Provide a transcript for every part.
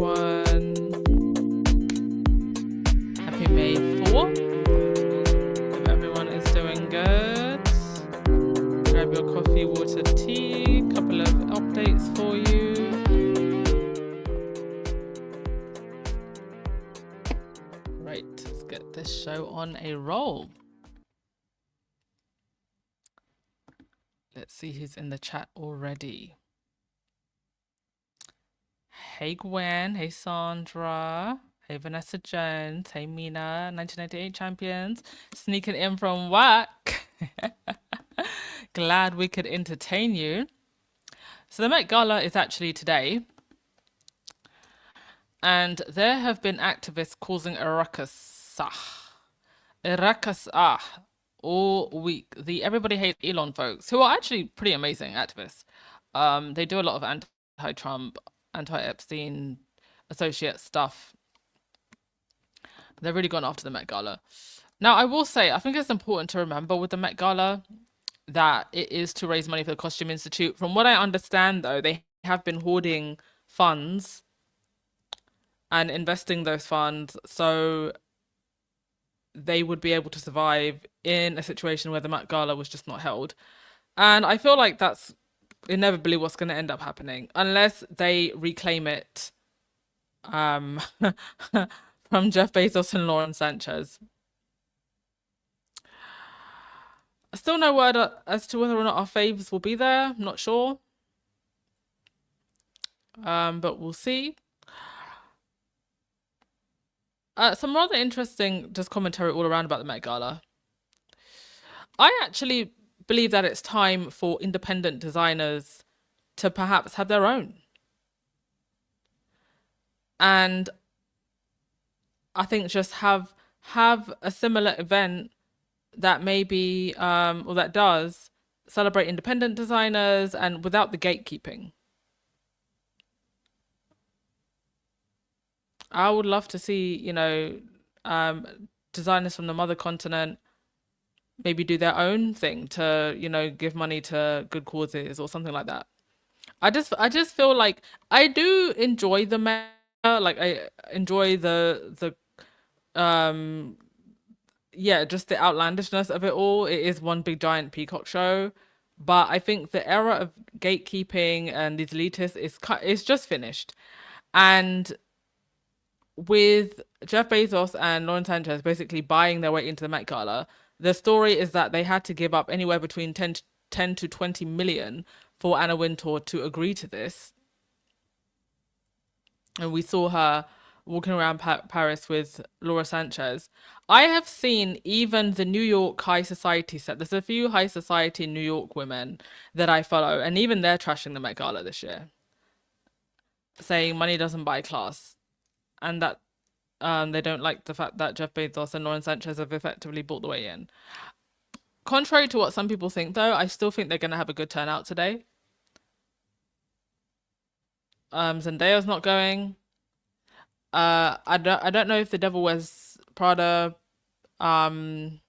everyone. Happy May 4th. Hope everyone is doing good. Grab your coffee, water, tea. Couple of updates for you. Right, let's get this show on a roll. Let's see who's in the chat already. Hey Gwen, hey Sandra, hey Vanessa Jones, hey Mina, 1998 champions, sneaking in from work. Glad we could entertain you. So the Met Gala is actually today, and there have been activists causing a ruckus all week. The Everybody Hates Elon folks, who are actually pretty amazing activists. They do a lot of anti-Trump, anti-Epstein associate stuff. They've really gone after the Met Gala. Now, I will say, I think it's important to remember with the Met Gala that it is to raise money for the Costume Institute. From what I understand, though, they have been hoarding funds and investing those funds so they would be able to survive in a situation where the Met Gala was just not held. And I feel like that's inevitably what's going to end up happening unless they reclaim it from Jeff Bezos and Lauren Sanchez. Still no word as to whether or not our faves will be there. I'm not sure. But we'll see. Some rather interesting just commentary all around about the Met Gala. I actually believe that it's time for independent designers to perhaps have their own. And I think just have a similar event that maybe, or that does celebrate independent designers and without the gatekeeping. I would love to see, designers from the mother continent maybe do their own thing to, give money to good causes or something like that. I just feel like I do enjoy the Met, like I enjoy the just the outlandishness of it all. It is one big giant peacock show, but I think the era of gatekeeping and these elitists is just finished. And with Jeff Bezos and Lauren Sanchez basically buying their way into the Met Gala, the story is that they had to give up anywhere between 10 to 20 million for Anna Wintour to agree to this. And we saw her walking around Paris with Laura Sanchez. I have seen even the New York high society set. There's a few high society New York women that I follow, and even they're trashing the Met Gala this year, saying money doesn't buy class, and that they don't like the fact that Jeff Bezos and Lauren Sanchez have effectively bought the way in. Contrary to what some people think, though, I still think they're going to have a good turnout today. Zendaya's not going. I don't know if the Devil Wears Prada cast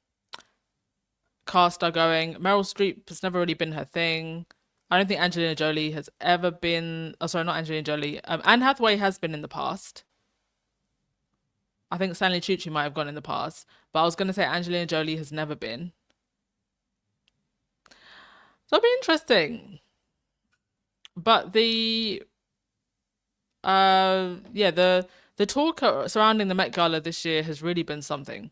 are going. Meryl Streep has never really been her thing. I don't think Angelina Jolie has ever been. Oh, sorry, not Angelina Jolie. Anne Hathaway has been in the past. I think Stanley Tucci might have gone in the past, but I was going to say Angelina Jolie has never been. So it'll be interesting. But the talk surrounding the Met Gala this year has really been something.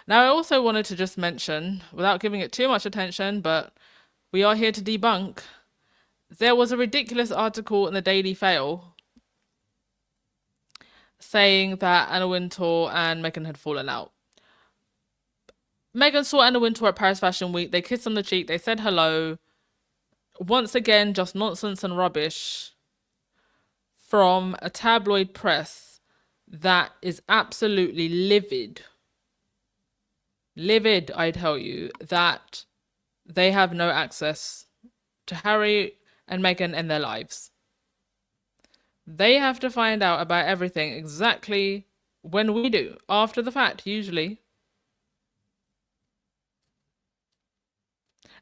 Now, I also wanted to just mention, without giving it too much attention, but we are here to debunk, there was a ridiculous article in the Daily Fail saying that Anna Wintour and Meghan had fallen out. Meghan saw Anna Wintour at Paris Fashion Week. They kissed on the cheek. They said hello. Once again, just nonsense and rubbish from a tabloid press that is absolutely livid. Livid, I tell you, that they have no access to Harry and Meghan in their lives. They have to find out about everything exactly when we do, after the fact, usually.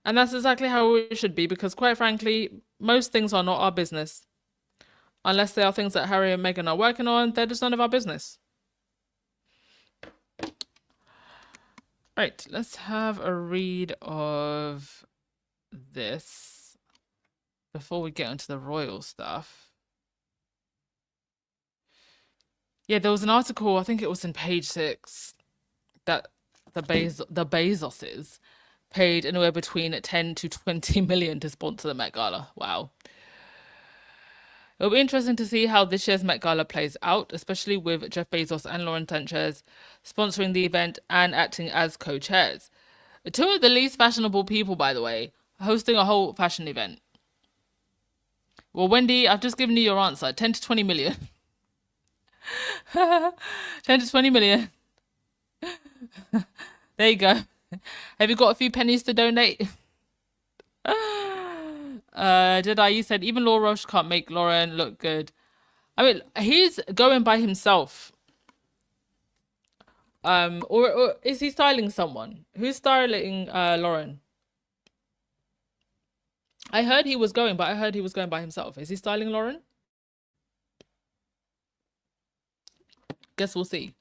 And that's exactly how it should be, because quite frankly, most things are not our business. Unless there are things that Harry and Meghan are working on, they're just none of our business. Right, let's have a read of this before we get into the royal stuff. Yeah, there was an article, I think it was in page 6, that the Bezoses paid anywhere between 10 to 20 million to sponsor the Met Gala. Wow. It'll be interesting to see how this year's Met Gala plays out, especially with Jeff Bezos and Lauren Sanchez sponsoring the event and acting as co-chairs. Two of the least fashionable people, by the way, hosting a whole fashion event. Well, Wendy, I've just given you your answer. 10 to 20 million. 10 to 20 million. There you go. Have you got a few pennies to donate? Jedi, you said even Law Roche can't make Lauren look good. I mean, he's going by himself. Or is he styling someone? Who's styling Lauren? I heard he was going, but I heard he was going by himself. Is he styling Lauren? Guess we'll see.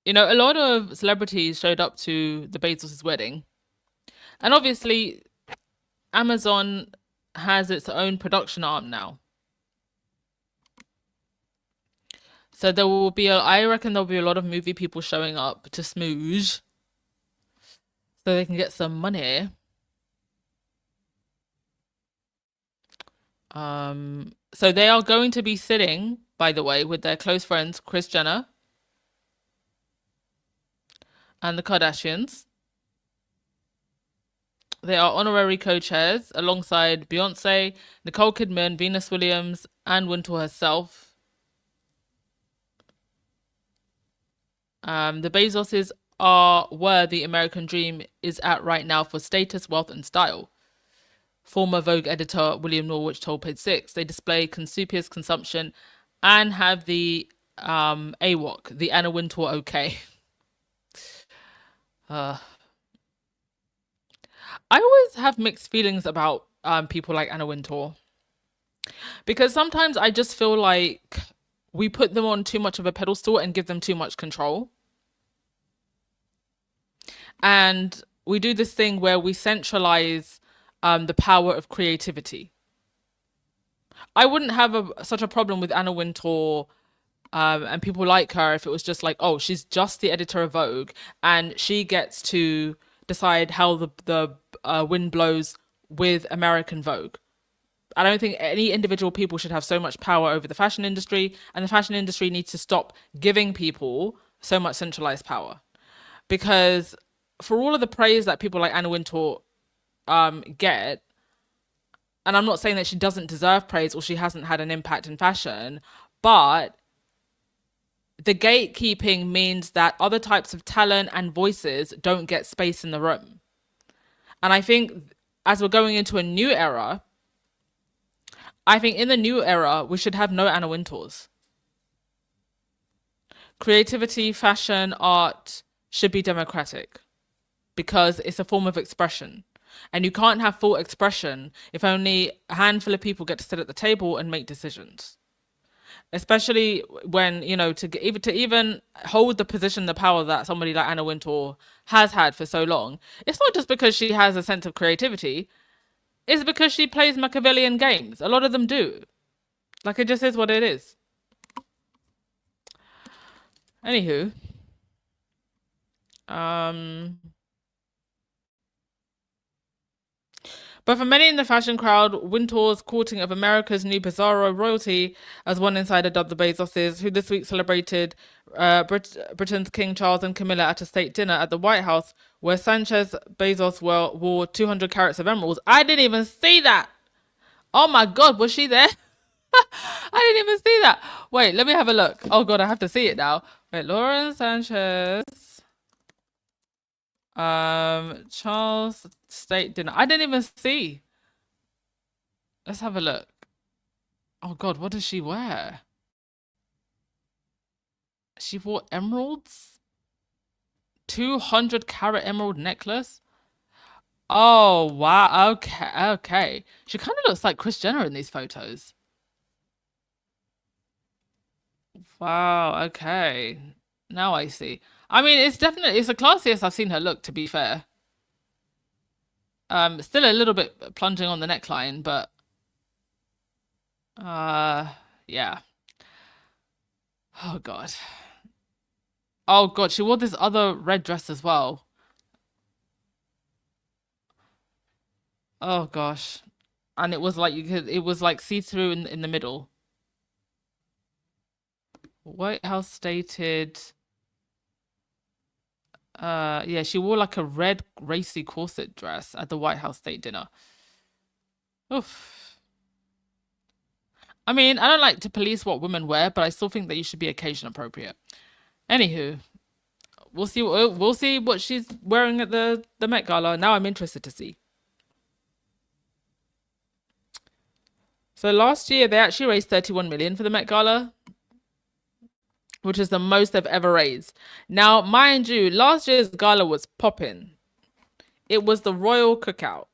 You know, a lot of celebrities showed up to the Bezos' wedding. And obviously, Amazon has its own production arm now. So there will be, I reckon there'll be a lot of movie people showing up to smooge so they can get some money. So they are going to be sitting, by the way, with their close friends, Kris Jenner and the Kardashians. They are honorary co-chairs alongside Beyonce, Nicole Kidman, Venus Williams, and Wintour herself. The Bezoses are where the American dream is at right now for status, wealth, and style. Former Vogue editor William Norwich told Page 6 they display conspicuous consumption and have the AWOC, the Anna Wintour okay. I always have mixed feelings about people like Anna Wintour. Because sometimes I just feel like we put them on too much of a pedestal and give them too much control. And we do this thing where we centralize the power of creativity. I wouldn't have such a problem with Anna Wintour and people like her if it was just like, oh, she's just the editor of Vogue and she gets to decide how the wind blows with American Vogue. I don't think any individual people should have so much power over the fashion industry, and the fashion industry needs to stop giving people so much centralized power. Because for all of the praise that people like Anna Wintour get, and I'm not saying that she doesn't deserve praise or she hasn't had an impact in fashion, but the gatekeeping means that other types of talent and voices don't get space in the room. And I think as we're going into a new era, I think in the new era, we should have no Anna Wintours. Creativity, fashion, art should be democratic because it's a form of expression. And you can't have full expression if only a handful of people get to sit at the table and make decisions. Especially when, you know, to even hold the position, the power that somebody like Anna Wintour has had for so long, it's not just because she has a sense of creativity. It's because she plays Machiavellian games. A lot of them do. Like, it just is what it is. Anywho. But for many in the fashion crowd, Wintour's courting of America's new bizarro royalty, as one insider dubbed the Bezoses, who this week celebrated Britain's King Charles and Camilla at a state dinner at the White House, where Sanchez Bezos wore 200 carats of emeralds. I didn't even see that. Oh my God, was she there? I didn't even see that. Wait, let me have a look. Oh God, I have to see it now. Wait, Lauren Sanchez. Charles state dinner. I didn't even see. Let's have a look. Oh God, what does she wear? She wore emeralds? 200 carat emerald necklace? Oh, wow. Okay. Okay. She kind of looks like Kris Jenner in these photos. Wow. Okay. Now I see. I mean, it's the classiest I've seen her look, to be fair. Still a little bit plunging on the neckline, but uh yeah. Oh God. Oh God, she wore this other red dress as well. Oh gosh. And it was like it was like see-through in the middle. White House stated, yeah, she wore like a red racy corset dress at the White House state dinner. Oof. I mean, I don't like to police what women wear, but I still think that you should be occasion appropriate. Anywho, we'll see what she's wearing at the Met Gala. Now I'm interested to see. So last year they actually raised 31 million for the Met Gala, which is the most they've ever raised. Now, mind you, last year's gala was popping. It was the Royal Cookout.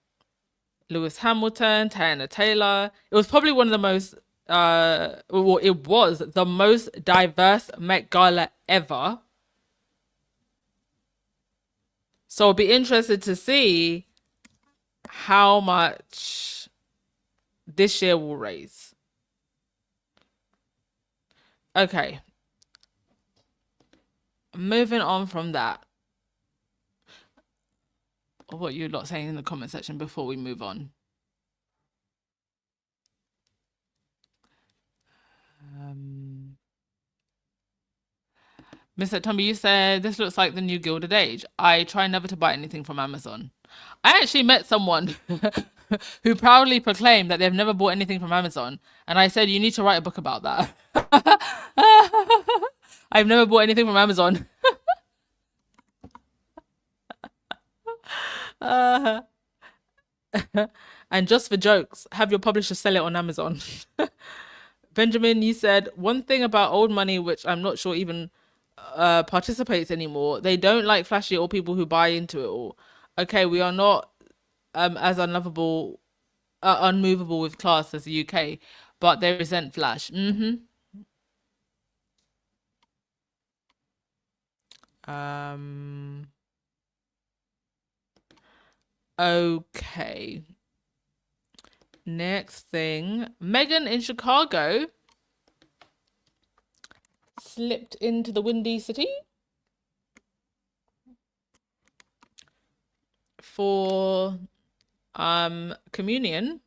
Lewis Hamilton, Tiana Taylor. It was probably one of the most well, it was the most diverse Met Gala ever. So I'll be interested to see how much this year will raise. Okay. Moving on from that. What you lot saying in the comment section before we move on? Mr. Tommy, you said this looks like the new Gilded Age. I try never to buy anything from Amazon. I actually met someone who proudly proclaimed that they've never bought anything from Amazon, and I said you need to write a book about that. I've never bought anything from Amazon. And just for jokes, have your publisher sell it on Amazon. Benjamin, you said one thing about old money, which I'm not sure even participates anymore. They don't like flashy or people who buy into it all. Okay, we are not as unlovable, unmovable with class as the UK, but they resent flash. Um. Okay. Next thing, Meghan in Chicago slipped into the Windy City for communion.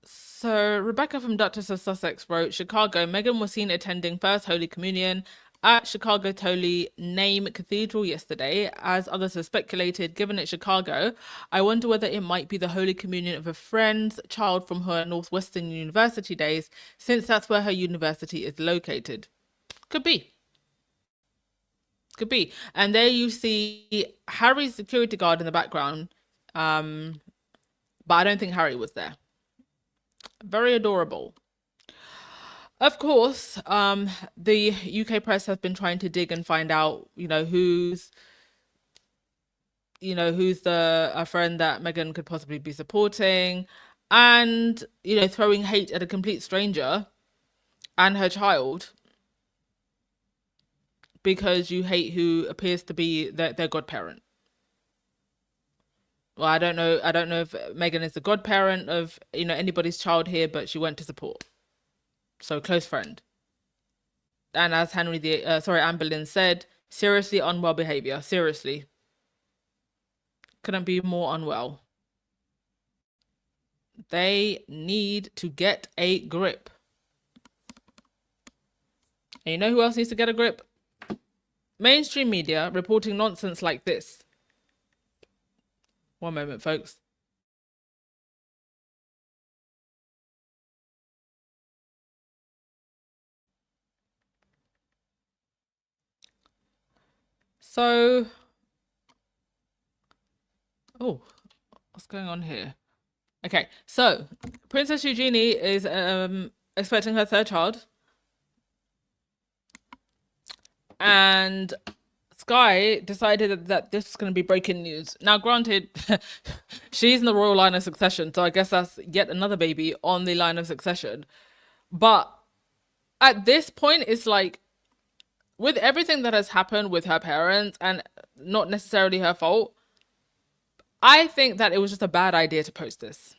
So Rebecca from Duchess of Sussex wrote, Chicago, Meghan was seen attending First Holy Communion at Chicago Holy Name Cathedral yesterday. As others have speculated, given it's Chicago, I wonder whether it might be the Holy Communion of a friend's child from her Northwestern University days, since that's where her university is located. Could be. Could be. And there you see Harry's security guard in the background. But I don't think Harry was there. Very adorable. Of course, the UK press has been trying to dig and find out, who's the a friend that Meghan could possibly be supporting, and throwing hate at a complete stranger and her child because you hate who appears to be their godparent. Well, I don't know. I don't know if Meghan is the godparent of anybody's child here, but she went to support. So close friend. And as Anne Boleyn said, seriously unwell behavior. Seriously, couldn't be more unwell. They need to get a grip. And you know who else needs to get a grip? Mainstream media reporting nonsense like this. One moment, folks. So, oh, what's going on here? Okay, so Princess Eugenie is expecting her third child. And Sky decided that this is going to be breaking news. Now, granted, she's in the royal line of succession, so I guess that's yet another baby on the line of succession. But at this point, it's like, with everything that has happened with her parents, and not necessarily her fault, I think that it was just a bad idea to post this.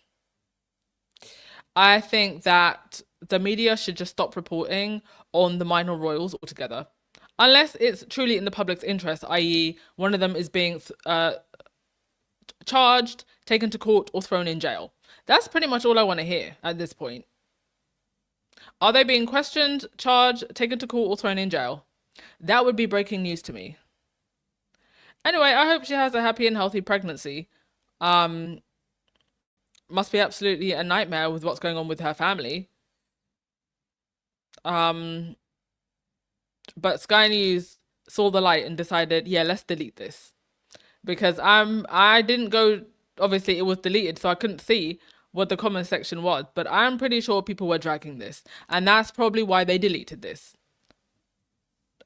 I think that the media should just stop reporting on the minor royals altogether. Unless it's truly in the public's interest, i.e. one of them is being charged, taken to court, or thrown in jail. That's pretty much all I want to hear at this point. Are they being questioned, charged, taken to court, or thrown in jail? That would be breaking news to me. Anyway, I hope she has a happy and healthy pregnancy. Must be absolutely a nightmare with what's going on with her family. But Sky News saw the light and decided, yeah, let's delete this. Because I didn't go, obviously it was deleted, so I couldn't see what the comment section was, but I'm pretty sure people were dragging this. And that's probably why they deleted this.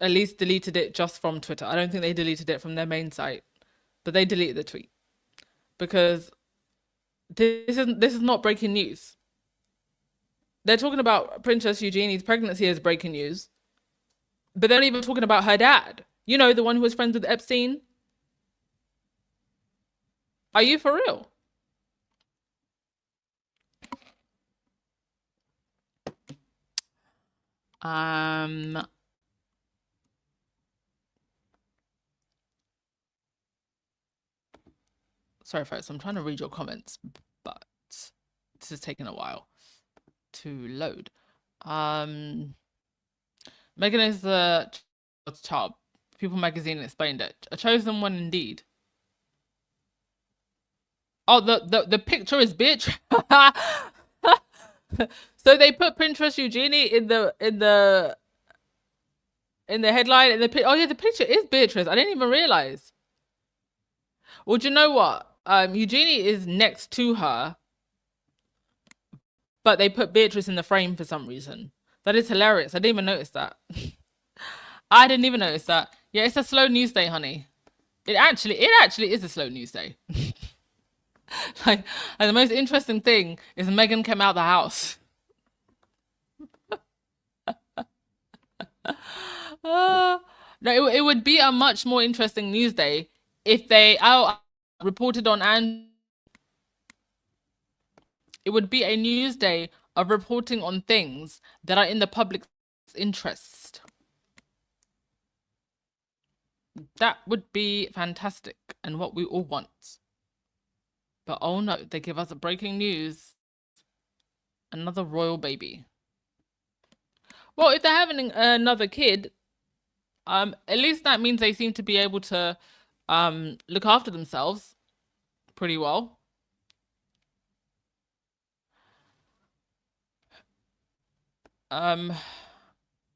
At least deleted it just from Twitter. I don't think they deleted it from their main site, but they deleted the tweet. Because this is not breaking news. They're talking about Princess Eugenie's pregnancy as breaking news. But they're not even talking about her dad. You know, the one who was friends with Epstein. Are you for real? Sorry, folks, I'm trying to read your comments, but this is taking a while to load. Meghan is the child. People magazine explained it. A chosen one indeed. Oh, the picture is bitch. So they put Princess Eugenie in the headline. Oh yeah, the picture is Beatrice. I didn't even realize. Well, do you know what? Eugenie is next to her, but they put Beatrice in the frame for some reason. That is hilarious. I didn't even notice that. I didn't even notice that. Yeah, it's a slow news day, honey. It actually is a slow news day. like the most interesting thing is Meghan came out the house. No, it would be a much more interesting news day if they reported on, and it would be a news day of reporting on things that are in the public's interest. That would be fantastic and what we all want. But oh no, they give us a breaking news. Another royal baby. Well, if they're having another kid, at least that means they seem to be able to look after themselves pretty well.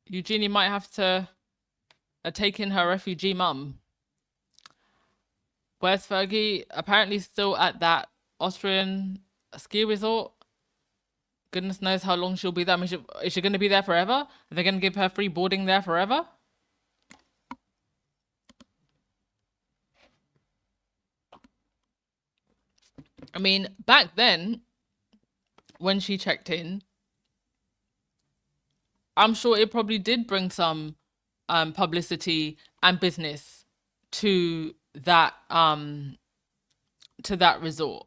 Eugenie might have to take in her refugee mum. Where's Fergie? Apparently still at that Austrian ski resort. Goodness knows how long she'll be there. I mean, is she going to be there forever? Are they going to give her free boarding there forever? I mean, back then, when she checked in, I'm sure it probably did bring some publicity and business to that resort.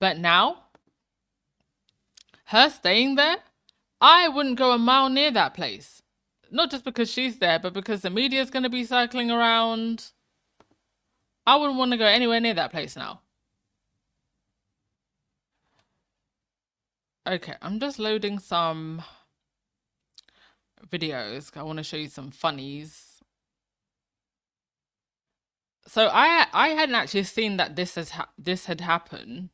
But now, her staying there, I wouldn't go a mile near that place. Not just because she's there, but because the media's going to be circling around. I wouldn't want to go anywhere near that place now. Okay, I'm just loading some videos. I want to show you some funnies. So I hadn't actually seen that this had happened.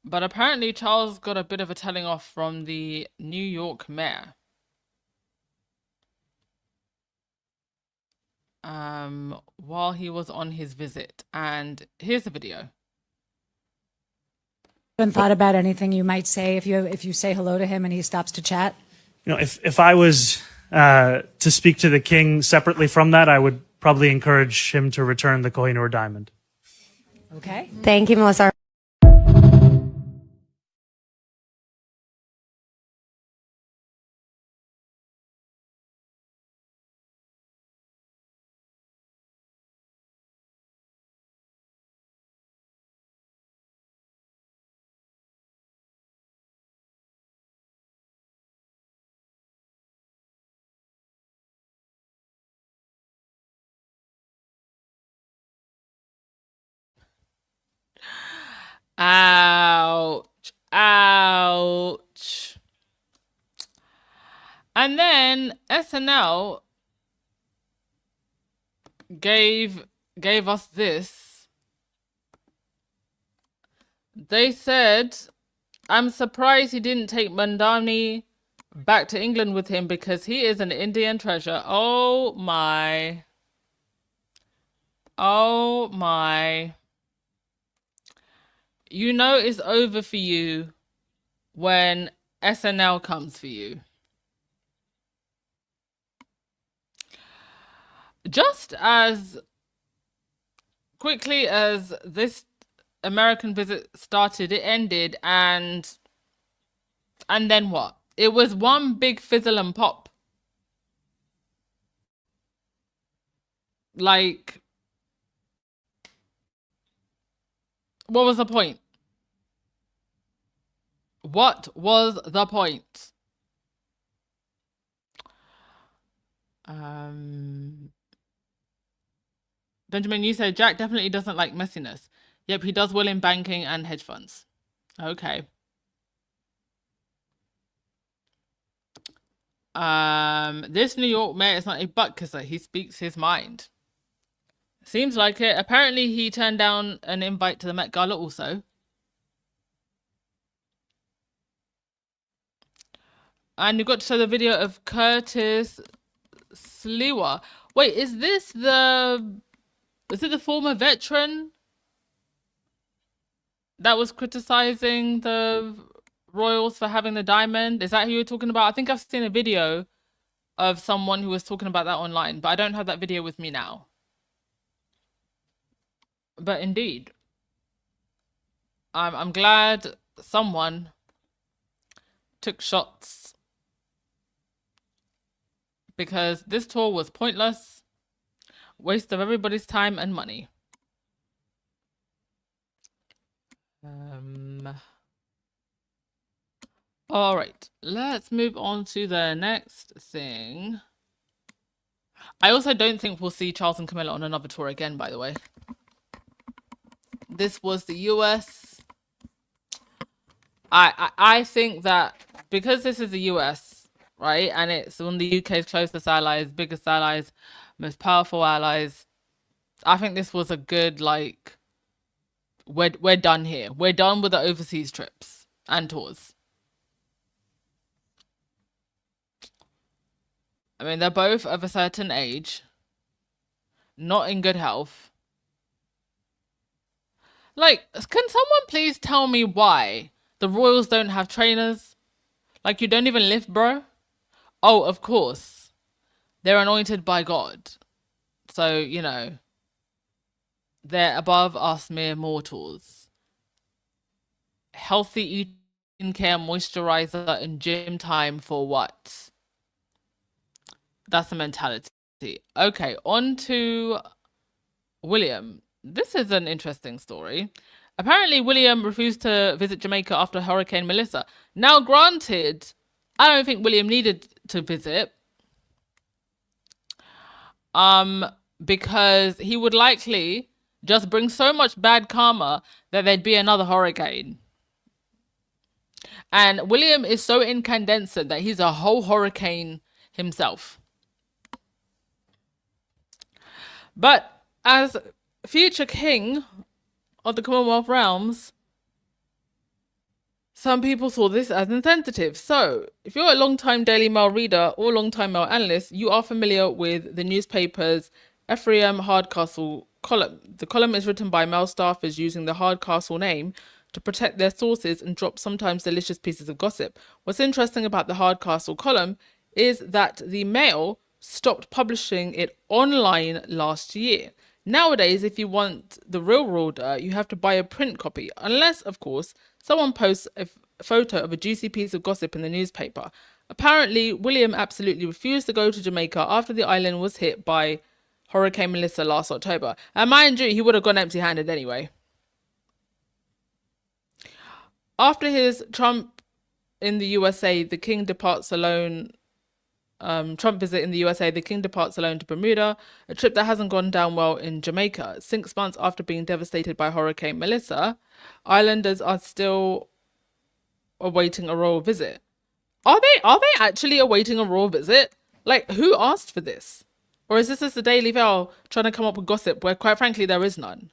But apparently Charles got a bit of a telling off from the New York mayor. While he was on his visit. And here's the video. Haven't thought about anything you might say if you say hello to him and he stops to chat? You know, if I was To speak to the king separately from that, I would probably encourage him to return the Kohinoor diamond. Okay. Thank you, Melissa. Ouch. Ouch. And then SNL gave us this. They said, I'm surprised he didn't take Mandani back to England with him because he is an Indian treasure. Oh my. Oh my. You know it's over for you when SNL comes for you. Just as quickly as this American visit started, it ended, and then what? It was one big fizzle and pop. Like, what was the point? What was the point? Benjamin, you said Jack definitely doesn't like messiness. Yep, he does well in banking and hedge funds. Okay. This New York mayor is not a butt kisser. He speaks his mind. Seems like it. Apparently, he turned down an invite to the Met Gala also. And you got to show the video of Curtis Sliwa. Wait, is it the former veteran that was criticizing the royals for having the diamond? Is that who you're talking about? I think I've seen a video of someone who was talking about that online, but I don't have that video with me now. But indeed, I'm glad someone took shots, because this tour was pointless, waste of everybody's time and money. All right, let's move on to the next thing. I also don't think we'll see Charles and Camilla on another tour again, by the way. This was the US. I think that because this is the US, right, and it's one of the UK's closest allies, biggest allies, most powerful allies, I think this was a good, like, we're done here. We're done with the overseas trips and tours. I mean, they're both of a certain age, not in good health. Like, can someone please tell me why the royals don't have trainers? Like, you don't even lift, bro? Oh, of course. They're anointed by God. So, you know, they're above us mere mortals. Healthy eating care, moisturizer, and gym time for what? That's the mentality. Okay, on to William. This is an interesting story. Apparently, William refused to visit Jamaica after Hurricane Melissa. Now, granted, I don't think William needed to visit. Because he would likely just bring so much bad karma that there'd be another hurricane. And William is so incandescent that he's a whole hurricane himself. But as future king of the Commonwealth Realms, some people saw this as insensitive. So, if you're a long-time Daily Mail reader or long-time Mail analyst, you are familiar with the newspaper's Ephraim Hardcastle column. The column is written by Mail staffers using the Hardcastle name to protect their sources and drop sometimes delicious pieces of gossip. What's interesting about the Hardcastle column is that the Mail stopped publishing it online last year. Nowadays, if you want the real order, you have to buy a print copy, unless, of course, someone posts a photo of a juicy piece of gossip in the newspaper. Apparently, William absolutely refused to go to Jamaica after the island was hit by Hurricane Melissa last October. And mind you, he would have gone empty-handed anyway. After his Trump in the USA, the King departs alone. Trump visit in the USA, the King departs alone to Bermuda, a trip that hasn't gone down well in Jamaica. 6 months after being devastated by Hurricane Melissa, islanders are still awaiting a royal visit. Are they actually awaiting a royal visit? Like, who asked for this? Or is this just the Daily Mail trying to come up with gossip where, quite frankly, there is none?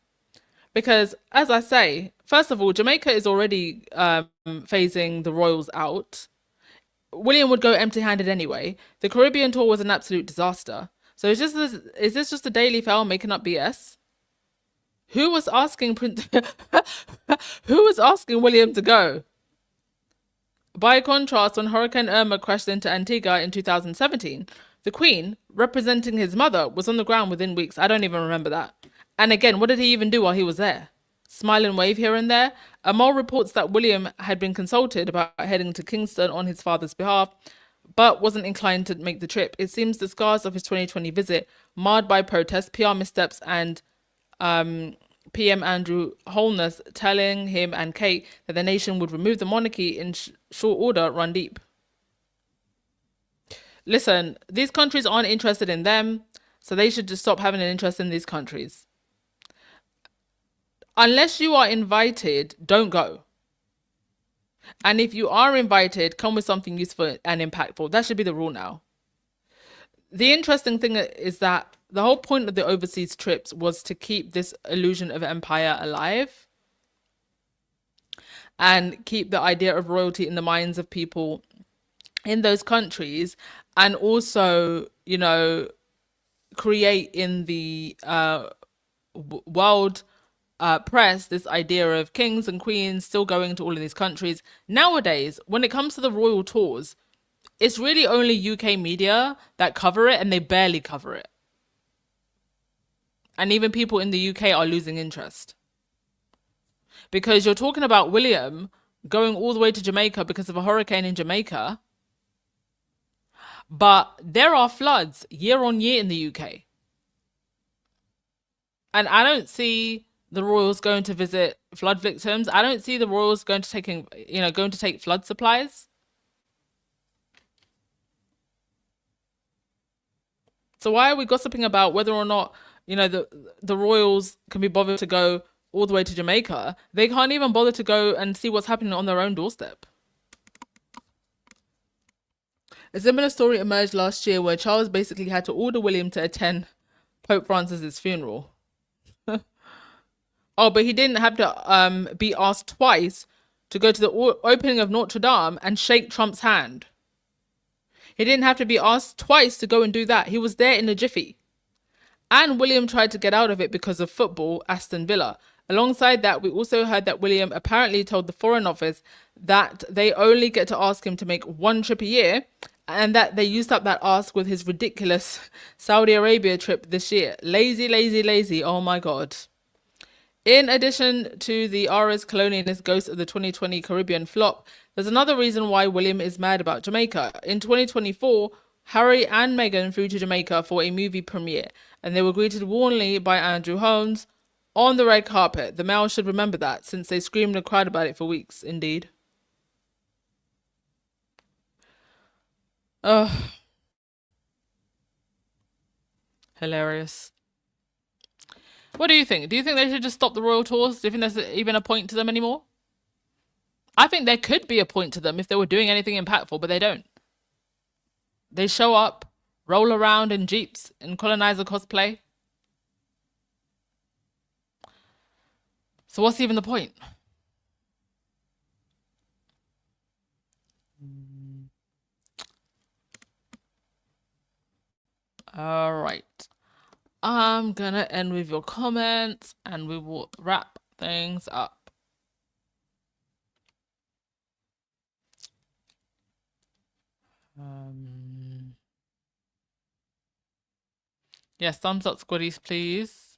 Because, as I say, first of all, Jamaica is already phasing the royals out. William would go empty-handed anyway. The Caribbean tour was an absolute disaster. So is this just the Daily Mail making up BS? Who was asking Who was asking William to go? By contrast, when Hurricane Irma crashed into Antigua in 2017, the Queen, representing his mother, was on the ground within weeks. I don't even remember that. And again, what did he even do while he was there? Smile and wave here and there. A mole reports that William had been consulted about heading to Kingston on his father's behalf, but wasn't inclined to make the trip. It seems the scars of his 2020 visit, marred by protests, PR missteps, and PM Andrew Holness telling him and Kate that the nation would remove the monarchy in short order, run deep. Listen, these countries aren't interested in them, so they should just stop having an interest in these countries. Unless you are invited, don't go. And if you are invited, come with something useful and impactful. That should be the rule now. The interesting thing is that the whole point of the overseas trips was to keep this illusion of empire alive and keep the idea of royalty in the minds of people in those countries, and also, you know, create in the world press this idea of kings and queens still going to all of these countries. Nowadays, when it comes to the royal tours, it's really only UK media that cover it, and they barely cover it. And even people in the UK are losing interest. Because you're talking about William going all the way to Jamaica because of a hurricane in Jamaica, but there are floods year on year in the UK. And I don't see the royals going to visit flood victims. I don't see the royals going to take flood supplies. So why are we gossiping about whether or not, you know, the royals can be bothered to go all the way to Jamaica? They can't even bother to go and see what's happening on their own doorstep. A similar story emerged last year where Charles basically had to order William to attend Pope Francis's funeral. Oh, but he didn't have to be asked twice to go to the opening of Notre Dame and shake Trump's hand. He didn't have to be asked twice to go and do that. He was there in a jiffy. And William tried to get out of it because of football, Aston Villa. Alongside that, we also heard that William apparently told the Foreign Office that they only get to ask him to make one trip a year, and that they used up that ask with his ridiculous Saudi Arabia trip this year. Lazy, lazy, lazy. Oh my God. In addition to the Ares colonialist ghost of the 2020 Caribbean flop, there's another reason why William is mad about Jamaica. In 2024, Harry and Meghan flew to Jamaica for a movie premiere, and they were greeted warmly by Andrew Holmes on the red carpet. The Mail should remember that, since they screamed and cried about it for weeks, indeed. Hilarious. What do you think? Do you think they should just stop the royal tours? Do you think there's even a point to them anymore? I think there could be a point to them if they were doing anything impactful, but they don't. They show up, roll around in jeeps in colonizer cosplay. So what's even the point? All right. I'm gonna end with your comments and we will wrap things up. Yes, thumbs up, squaddies, please.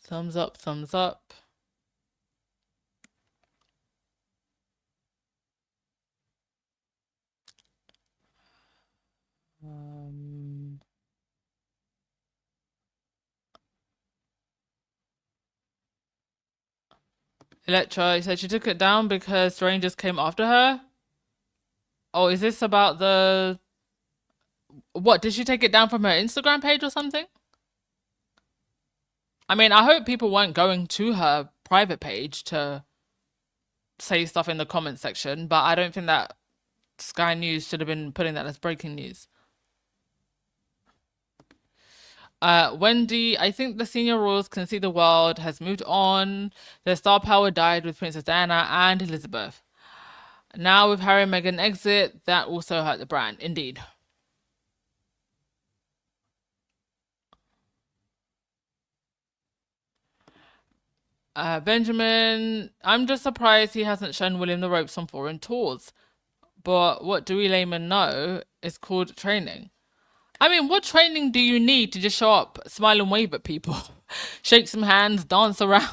Thumbs up, thumbs up. Electra said she took it down because strangers came after her. Oh, is this about the... What, did she take it down from her Instagram page or something? I mean, I hope people weren't going to her private page to say stuff in the comment section, but I don't think that Sky News should have been putting that as breaking news. Wendy, I think the senior royals can see the world has moved on. Their star power died with Princess Diana and Elizabeth. Now with Harry and Meghan exit, that also hurt the brand. Indeed. Benjamin, I'm just surprised he hasn't shown William the ropes on foreign tours. But what do we laymen know is called training. I mean, what training do you need to just show up, smile and wave at people, shake some hands, dance around?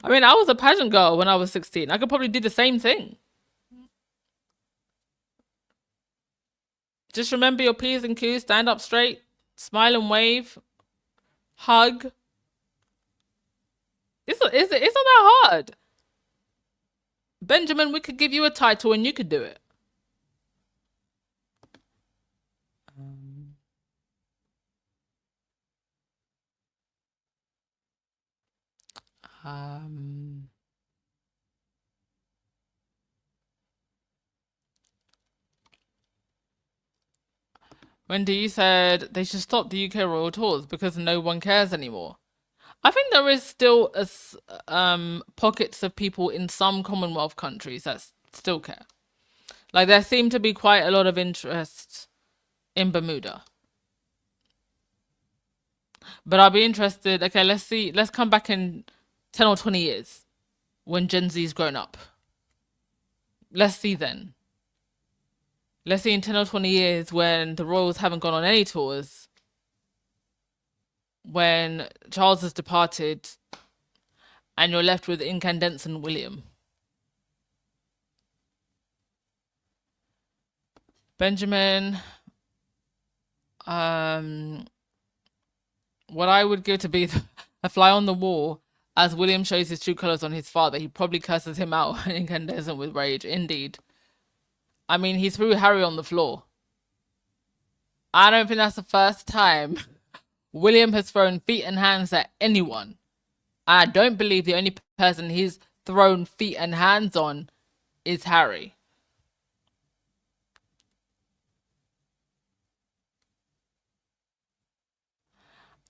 I mean, I was a pageant girl when I was 16. I could probably do the same thing. Just remember your P's and Q's, stand up straight, smile and wave, hug. It's not that hard. Benjamin, we could give you a title and you could do it. Wendy said they should stop the UK royal tours because no one cares anymore. I think there is still pockets of people in some Commonwealth countries that still care. Like there seemed to be quite a lot of interest in Bermuda. But I'll be interested. Okay, let's see. Let's come back in 10 or 20 years when Gen Z's grown up. Let's see then. Let's see in 10 or 20 years when the royals haven't gone on any tours, when Charles has departed, and you're left with Incandescent William. Benjamin, what I would give to be a fly on the wall as William shows his true colours on his father. He probably curses him out incandescent with rage. Indeed. I mean, he threw Harry on the floor. I don't think that's the first time William has thrown feet and hands at anyone. I don't believe the only person he's thrown feet and hands on is Harry.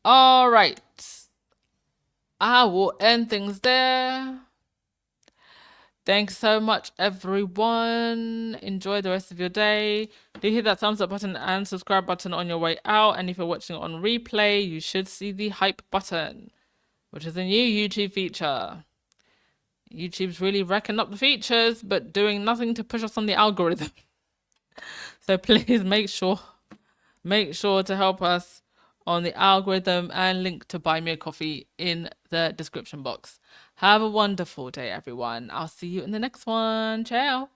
All right. I will end things there. Thanks so much, everyone. Enjoy the rest of your day. Do hit that thumbs up button and subscribe button on your way out. And if you're watching it on replay, you should see the hype button, which is a new YouTube feature. YouTube's really racking up the features, but doing nothing to push us on the algorithm. So please make sure to help us on the algorithm and link to buy me a coffee in the description box. Have a wonderful day, everyone. I'll see you in the next one. Ciao.